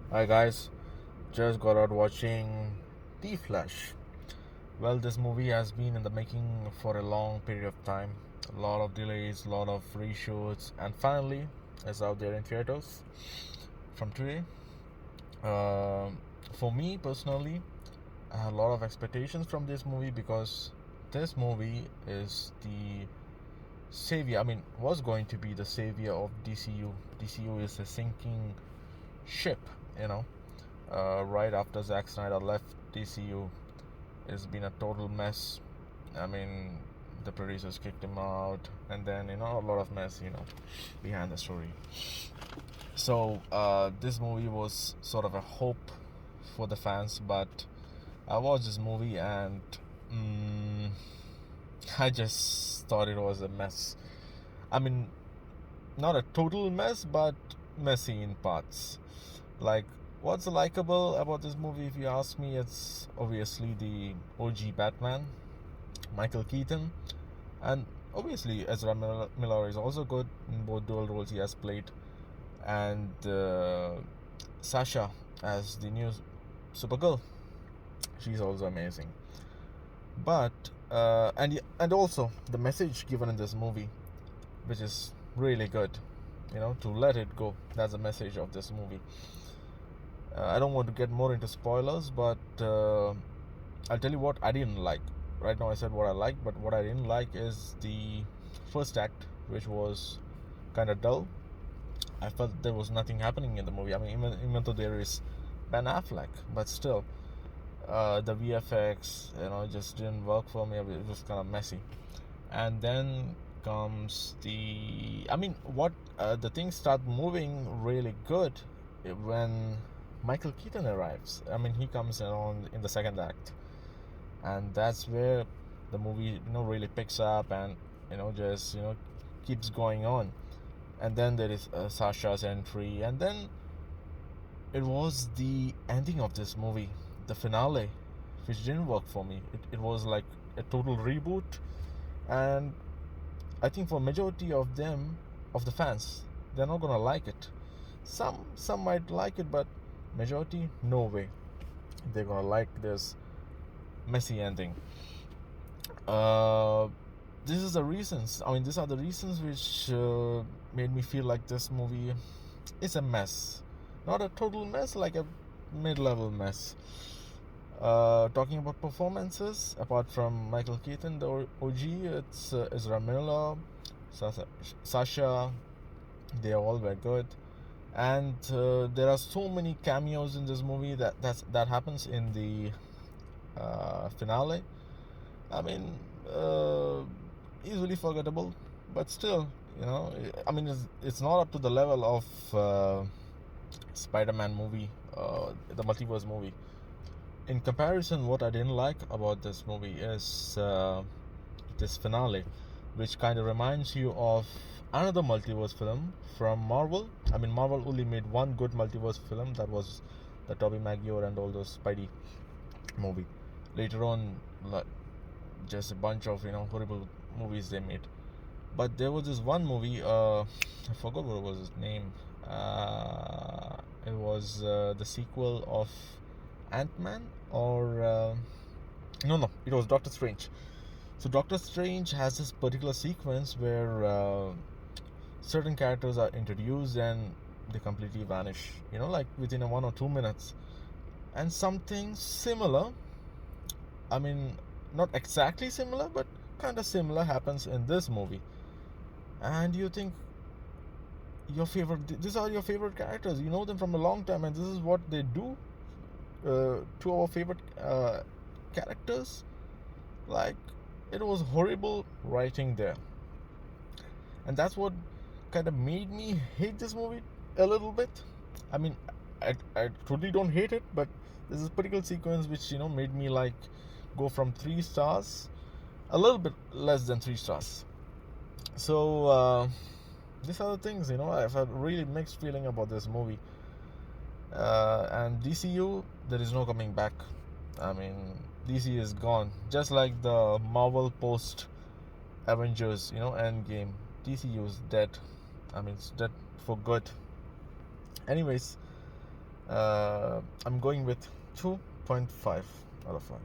Hi guys, just got out watching The Flash. Well, this movie has been in the making for a long period of time. A lot of delays, a lot of reshoots, and finally, it's out there in theaters from today. Um, for me personally, I had a lot of expectations from this movie because this movie is the savior. Was going to be the savior of DCU. DCU is a sinking ship, you know. Right after Zack Snyder left DCU, it's been a total mess. I mean, the producers kicked him out, and then a lot of mess, behind the story. So this movie was sort of a hope for the fans, but I watched this movie and mm, I just thought it was a mess. I mean, not a total mess, but messy in parts. Like, what's likable about this movie, if you ask me, it's obviously the OG Batman, Michael Keaton, and obviously Ezra Miller is also good in both dual roles he has played, and Sasha as the new Supergirl, she's also amazing. But and also the message given in this movie, which is really good, to let it go. That's the message of this movie. I don't want to get more into spoilers, but I'll tell you what I didn't like. Right now, I said what I liked, but what I didn't like is the first act, which was kind of dull. I felt there was nothing happening in the movie. I mean, even though there is Ben Affleck, but still, the VFX, just didn't work for me. It was kind of messy. And then comes the things start moving really good when Michael Keaton arrives. I mean, he comes around in the second act, and that's where the movie really picks up and just keeps going on. And then there is Sasha's entry, and then it was the ending of this movie, the finale, which didn't work for me. It was like a total reboot, and I think for majority of them, of the fans, they're not gonna like it. Some might like it, but majority, no way they're gonna like this messy ending. Uh, this is the reasons. I mean, these are the reasons which made me feel like this movie is a mess. Not a total mess, like a mid-level mess. Talking about performances, apart from Michael Keaton, the OG, it's Ezra Miller, Sasha. They all were good, and there are so many cameos in this movie that happens in the finale. I mean, uh, easily forgettable, but still, it's not up to the level of Spider-Man movie, the multiverse movie. In comparison, what I didn't like about this movie is this finale, which kind of reminds you of another multiverse film from Marvel. I mean, Marvel only made one good multiverse film, that was the Tobey Maguire and all those Spidey movie. Later on, like, just a bunch of horrible movies they made. But there was this one movie. I forgot what was his name. It was the sequel of Ant-Man, or no, it was Doctor Strange. So Doctor Strange has this particular sequence where certain characters are introduced and they completely vanish. Like within a 1 or 2 minutes. And something similar, I mean, not exactly similar, but kind of similar happens in this movie. And you think these are your favorite characters. You know them from a long time, and this is what they do to our favorite characters. Like, it was horrible writing there, and that's what kind of made me hate this movie a little bit. I mean, I totally don't hate it, but this is a particular sequence which made me like go from 3 stars, a little bit less than 3 stars. So these are the things. I've had a really mixed feeling about this movie. And DCU, there is no coming back. I mean, DC is gone, just like the Marvel post Avengers, Endgame. DCU is dead. I mean, it's dead for good. Anyways, I'm going with 2.5 out of 5.